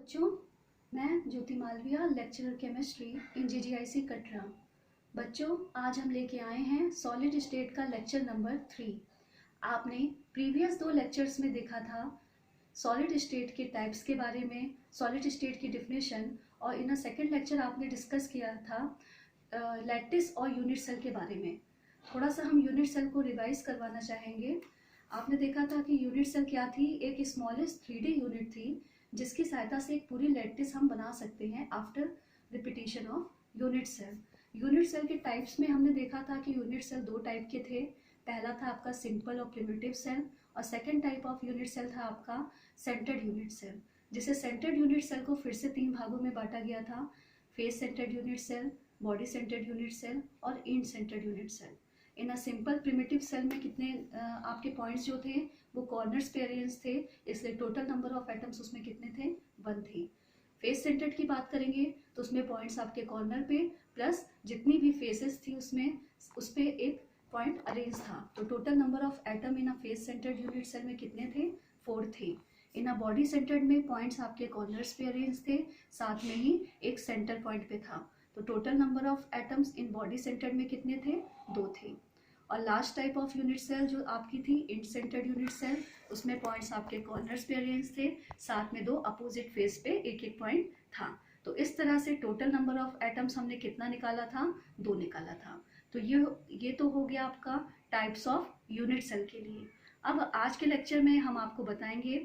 बच्चों, मैं Jyoti Malviya, lecturer chemistry in GGIC Katra. बच्चों, आज हम लेके आए हैं सॉलिड स्टेट का लेक्चर नंबर 3। आपने प्रीवियस 2 लेक्चर्स में देखा था सॉलिड स्टेट के टाइप्स के बारे में, सॉलिड स्टेट की डिफिनेशन, और इन अ सेकेंड लेक्चर आपने डिस्कस किया था लैटिस और यूनिट सेल के बारे में। थोड़ा सा हम यूनिट सेल को रिवाइज करवाना चाहेंगे। आपने देखा था कि यूनिट सेल क्या थी, एक स्मॉलेस्ट 3D यूनिट थी जिसकी सहायता से एक पूरी लैटिस हम बना सकते हैं after repetition of unit cell. Unit cell के टाइप्स में हमने देखा था कि यूनिट सेल 2 टाइप के थे। पहला था आपका सिंपल और प्रिमिटिव सेल, और second type of unit cell था आपका सेंटर्ड यूनिट सेल, जिसे सेंटर्ड यूनिट सेल को फिर से 3 भागों में बांटा गया था: face centred unit cell, body centred unit cell और end centred unit cell. In a simple primitive cell में कितने आपके पॉइंट्स जो थे वो कॉर्नर्स पे अरेंज थे, इसलिए टोटल नंबर ऑफ एटम्स उसमें कितने थे, 1 थे। फेस सेंटर्ड की बात करेंगे तो उसमें पॉइंट्स आपके कॉर्नर पे प्लस जितनी भी फेसेस थी उसमें उस पे एक पॉइंट अरेंज था, तो total number of atom in a face centred unit cell में कितने थे, 4 थे। इन अ बॉडी सेंटर्ड में पॉइंट्स आपके कॉर्नर्स पे अरेंज थे, साथ में ही एक सेंटर पॉइंट पे था, तो total number of atoms in body centred में कितने थे, 2 थे। और last type of unit cell जो आपकी थी इंड सेंटर्ड यूनिट सेल, उसमें पॉइंट्स आपके कॉर्नर्स पे अरेंज थे, साथ में 2 अपोजिट फेस पे एक एक पॉइंट था। तो इस तरह से टोटल नंबर ऑफ एटम्स हमने कितना निकाला था, 2 निकाला था। तो ये तो हो गया आपका टाइप्स ऑफ यूनिट सेल के लिए। अब आज के लेक्चर में हम आपको बताएंगे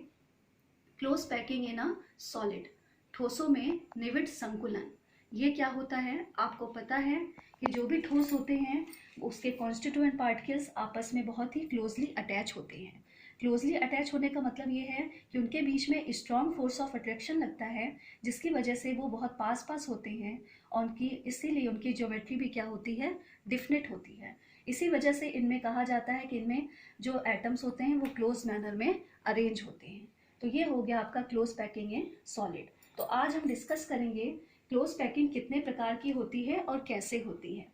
close packing in a solid, ठोसों में निविड संकुलन। ये क्या होता है, आपको पता है कि जो भी ठोस होते हैं उसके कॉन्स्टिट्यूएंट पार्टिकल्स आपस में बहुत ही क्लोजली अटैच होते हैं। क्लोजली अटैच होने का मतलब ये है कि उनके बीच में स्ट्रॉन्ग फोर्स ऑफ अट्रैक्शन लगता है, जिसकी वजह से वो बहुत पास पास होते हैं, और इसीलिए उनकी ज्योमेट्री भी क्या होती है, डिफिनिट होती है। इसी वजह से इनमें कहा जाता है कि इनमें जो एटम्स होते हैं वो क्लोज मैनर में अरेंज होते हैं। तो ये हो गया आपका क्लोज पैकिंग इन सॉलिड। तो आज हम डिस्कस करेंगे क्लोज पैकिंग कितने प्रकार की होती है और कैसे होती है।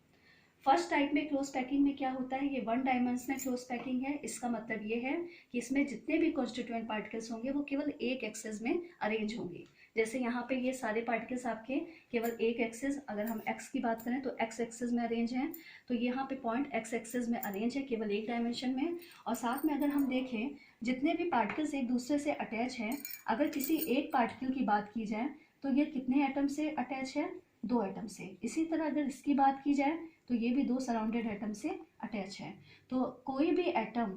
फर्स्ट टाइप में क्लोज पैकिंग में क्या होता है, ये 1 डायमेंशनल क्लोज पैकिंग है। इसका मतलब ये है कि इसमें जितने भी कॉन्स्टिट्यूएंट पार्टिकल्स होंगे वो केवल एक एक्सेस में अरेंज होंगे। जैसे यहाँ पे ये सारे पार्टिकल्स आपके केवल एक एक्सेस, अगर हम एक्स की बात करें तो एक्स एक्सेस में अरेंज हैं, तो यहाँ पे पॉइंट एक्स एक्सेस में अरेंज है केवल एक डायमेंशन में। और साथ में अगर हम देखें जितने भी पार्टिकल्स एक दूसरे से अटैच हैं, अगर किसी एक पार्टिकल की बात की जाए तो ये कितने एटम से अटैच है, 2 एटम से। इसी तरह अगर इसकी बात की जाए तो ये भी 2 सराउंडेड एटम से अटैच है। तो कोई भी एटम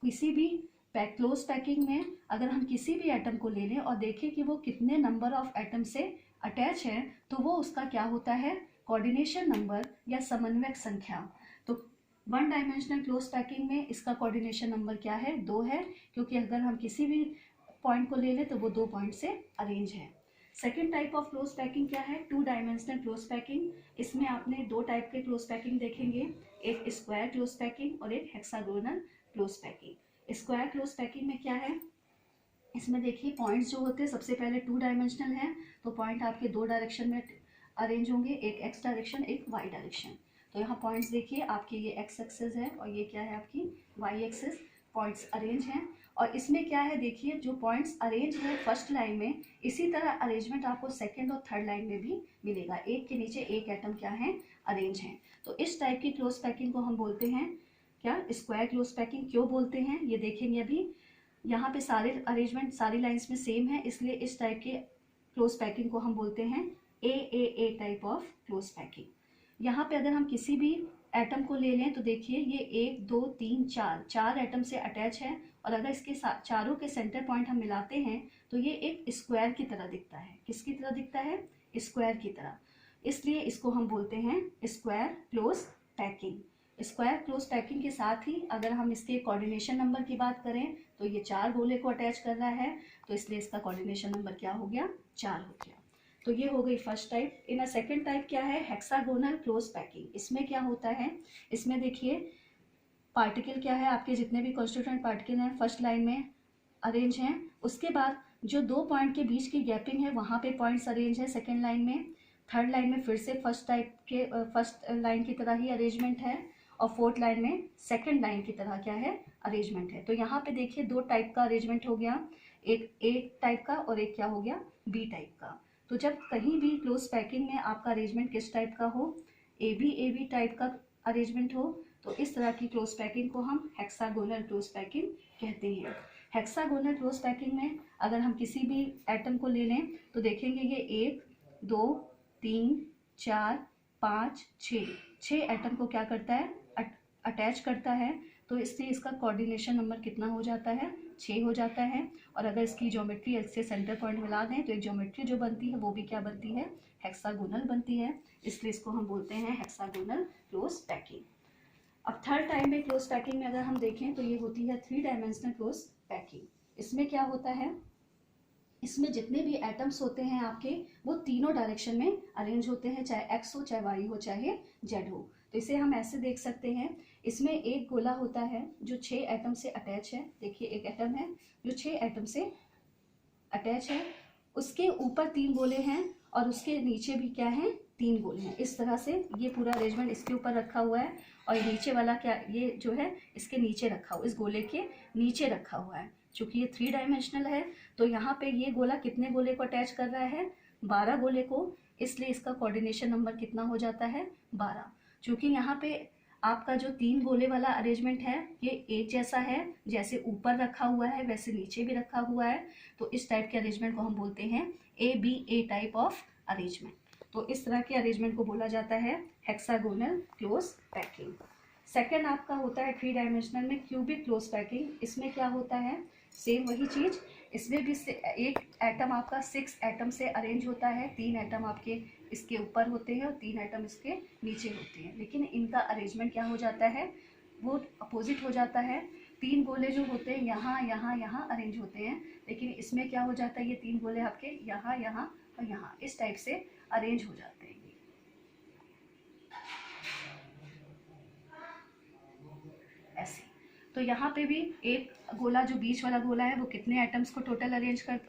किसी भी क्लोज पैकिंग में अगर हम किसी भी एटम को ले लें और देखें कि वो कितने नंबर ऑफ एटम से अटैच है, तो वो उसका क्या होता है, कोऑर्डिनेशन नंबर या समन्वयक संख्या। तो 1 डायमेंशनल क्लोज पैकिंग में इसका कोऑर्डिनेशन नंबर क्या है, 2 है, क्योंकि अगर हम किसी भी पॉइंट को ले लें तो वो 2 पॉइंट से अरेंज है। Second type of close packing क्या है, 2 डायमेंशनल क्लोज पैकिंग। इसमें आपने 2 टाइप के क्लोज पैकिंग देखेंगे, एक स्क्वायर क्लोज पैकिंग और एक hexagonal close packing. Square close packing में क्या है, इसमें देखिए पॉइंट्स जो होते हैं सबसे पहले 2 डायमेंशनल हैं, तो पॉइंट आपके 2 डायरेक्शन में अरेंज होंगे, एक एक्स डायरेक्शन एक वाई डायरेक्शन। तो यहाँ पॉइंट्स देखिए आपकी ये एक्स एक्सिस है और ये क्या है आपकी वाई एक्सिस, पॉइंट्स अरेंज हैं। और इसमें क्या है देखिए, जो पॉइंट्स अरेंज है फर्स्ट लाइन में, इसी तरह अरेंजमेंट आपको सेकंड और थर्ड लाइन में भी मिलेगा, एक के नीचे एक एटम क्या है, अरेंज है। तो इस टाइप की क्लोज पैकिंग को हम बोलते हैं क्या, स्क्वायर क्लोज पैकिंग। क्यों बोलते हैं ये देखेंगे अभी। यहाँ पे सारे अरेंजमेंट सारी लाइंस में सेम है, इसलिए इस टाइप के क्लोज पैकिंग को हम बोलते हैं ए टाइप ऑफ क्लोज पैकिंग। यहाँ पे अगर हम किसी भी एटम को ले लें तो देखिए ये 1 2 3 4 एटम से अटैच है, और अगर इसके चारों के सेंटर पॉइंट हम मिलाते हैं तो ये एक स्क्वायर की तरह दिखता है। किसकी तरह दिखता है, स्क्वायर की तरह, इसलिए इसको हम बोलते हैं square close packing. Square close packing के साथ ही अगर हम इसके कोऑर्डिनेशन नंबर की बात करें तो ये 4 गोले को अटैच कर रहा है, तो इसलिए इसका कोऑर्डिनेशन नंबर क्या हो गया, 4 हो गया। तो ये हो गई first type. In a second type क्या है, हेक्सागोनल क्लोज पैकिंग। इसमें क्या होता है, इसमें देखिए पार्टिकल क्या है, आपके जितने भी कॉन्स्टिट्यूएंट पार्टिकल हैं फर्स्ट लाइन में अरेंज हैं, उसके बाद जो 2 पॉइंट के बीच की गैपिंग है वहाँ पे पॉइंट्स अरेंज है सेकेंड लाइन में, थर्ड लाइन में फिर से फर्स्ट टाइप के फर्स्ट लाइन की तरह ही अरेंजमेंट है, और फोर्थ लाइन में सेकेंड लाइन की तरह क्या है, अरेंजमेंट है। तो यहाँ पे देखिए 2 टाइप का अरेंजमेंट हो गया, एक टाइप का और एक क्या हो गया, बी टाइप का। तो जब कहीं भी क्लोज पैकिंग में आपका अरेंजमेंट किस टाइप का हो, ए बी टाइप का अरेंजमेंट हो, तो इस तरह की क्लोज पैकिंग को हम हेक्सागोनल क्लोज पैकिंग कहते हैं। हेक्सागोनल क्लोज पैकिंग में अगर हम किसी भी एटम को ले लें तो देखेंगे ये 1 2 3 4 5 6 एटम को क्या करता है, अटैच करता है। तो इससे इसका कोऑर्डिनेशन नंबर कितना हो जाता है, 6 हो जाता है। और अगर इसकी ज्योमेट्री इससे सेंटर पॉइंट मिला दें तो एक ज्योमेट्री जो बनती है वो भी क्या बनती है, हेक्सागोनल बनती है। इसलिए इसको हम बोलते हैं हेक्सागोनल क्लोज पैकिंग। अब थर्ड टाइप में क्लोज पैकिंग में अगर हम देखें तो ये होती है 3 डायमेंशनल क्लोज पैकिंग। इसमें क्या होता है, इसमें जितने भी एटम्स होते हैं आपके वो तीनों डायरेक्शन में अरेंज होते हैं, चाहे एक्स हो, चाहे वाई हो, चाहे जेड हो। तो इसे हम ऐसे देख सकते हैं, इसमें एक गोला होता है जो 6 एटम से अटैच है। देखिए एक एटम है जो 6 एटम से अटैच है, उसके ऊपर 3 गोले हैं और उसके नीचे भी क्या है, 3 गोले हैं। इस तरह से ये पूरा अरेंजमेंट इसके ऊपर रखा हुआ है और नीचे वाला क्या, ये जो है इसके नीचे रखा हुआ, इस गोले के नीचे रखा हुआ है। चूंकि ये 3 डायमेंशनल है तो यहाँ पे ये गोला कितने गोले को अटैच कर रहा है, 12 गोले को। इसलिए इसका कोऑर्डिनेशन नंबर कितना हो जाता है, 12। चूंकि यहाँ पे आपका जो 3 गोले वाला अरेंजमेंट है ये एक जैसा है, जैसे ऊपर रखा हुआ है वैसे नीचे भी रखा हुआ है। तो इस टाइप के अरेंजमेंट को हम बोलते हैं ए टाइप ऑफ अरेंजमेंट। तो इस तरह के अरेंजमेंट को बोला जाता है हेक्सागोनल क्लोज पैकिंग। सेकेंड आपका होता है 3 डायमेंशनल में क्यूबिक क्लोज पैकिंग। इसमें क्या होता है, सेम वही चीज़, इसमें भी एक एटम आपका 6 एटम से अरेंज होता है। 3 एटम आपके इसके ऊपर होते हैं और 3 एटम इसके नीचे होते हैं, लेकिन इनका अरेंजमेंट क्या हो जाता है, वो अपोजिट हो जाता है। 3 गोले जो होते हैं यहाँ यहाँ यहाँ अरेंज होते हैं, लेकिन इसमें क्या हो जाता है, ये 3 गोले आपके यहाँ यहाँ और यहाँ इस टाइप से अरेंज हो जाते हैं। ऐसे तो यहाँ पे भी एक गोला जो बीच वाला गोला है वो कितने एटम्स को टोटल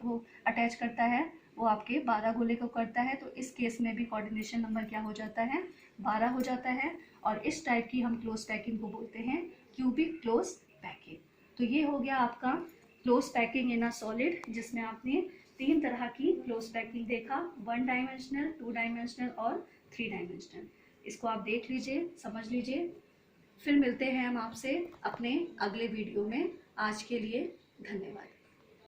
वो अटैच करता है, वो आपके 12 गोले को करता है। तो इस केस में भी कोऑर्डिनेशन नंबर क्या हो जाता है, 12 हो जाता है। और इस टाइप की हम क्लोज पैकिंग को बोलते हैं क्यूबिक क्लोज पैकिंग। तो ये हो गया आपका close packing in a solid, जिसमें आपने 3 तरह की क्लोज पैकिंग देखा, 1 डायमेंशनल, 2 डायमेंशनल और 3 डायमेंशनल। इसको आप देख लीजिए, समझ लीजिए। फिर मिलते हैं हम आपसे अपने अगले वीडियो में। आज के लिए धन्यवाद।